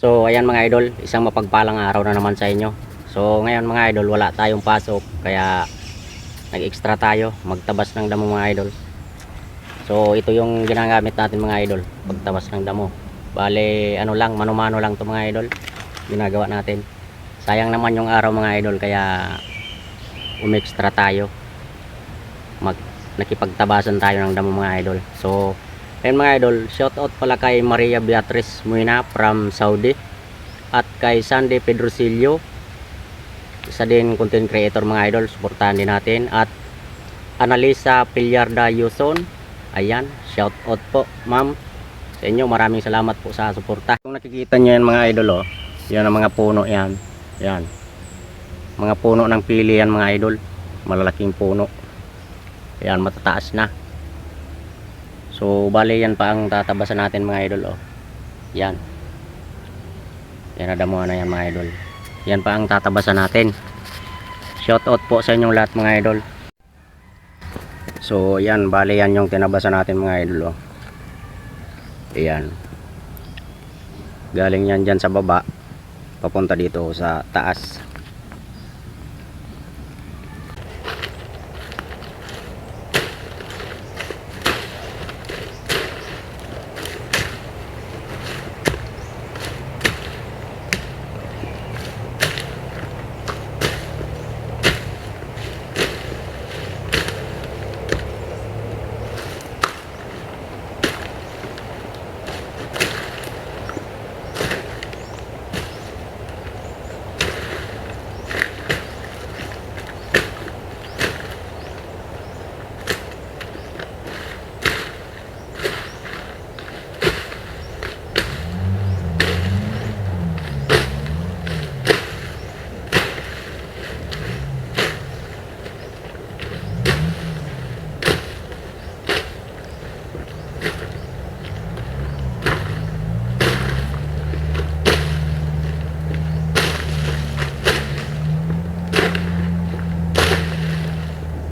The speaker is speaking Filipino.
So ayan mga idol, isang mapagpalang araw na naman sa inyo. So ngayon mga idol, wala tayong pasok kaya nag-extra tayo magtabas ng damo mga idol. So ito yung ginagamit natin mga idol, pagtabas ng damo. Bale ano lang, mano-mano lang to mga idol, ginagawa natin. Sayang naman yung araw mga idol kaya umextra tayo. Nakipagtabasan tayo ng damo mga idol. So ayun mga idol, shout out pala kay Maria Beatriz Muina from Saudi at kay Sandy Pedrosillo, isa din content creator mga idol, suportahan din natin, at Analisa Pillarda Yuson. Ayan, shout out po ma'am sa inyo, maraming salamat po sa suporta. Kung nakikita nyo yan mga idol, oh, yan ang mga puno yan, yan mga puno ng pili yan mga idol, malalaking puno yan, matataas na. So bale yan pa ang tatabasan natin mga idol, oh. Yan. Yan, nadamuhan na yan mga idol. Yan pa ang tatabasan natin. Shout out po sa inyong lahat mga idol. So yan, bale yan yung tinabasan natin mga idol, oh. Ayan. Galing yan dyan sa baba papunta dito sa taas.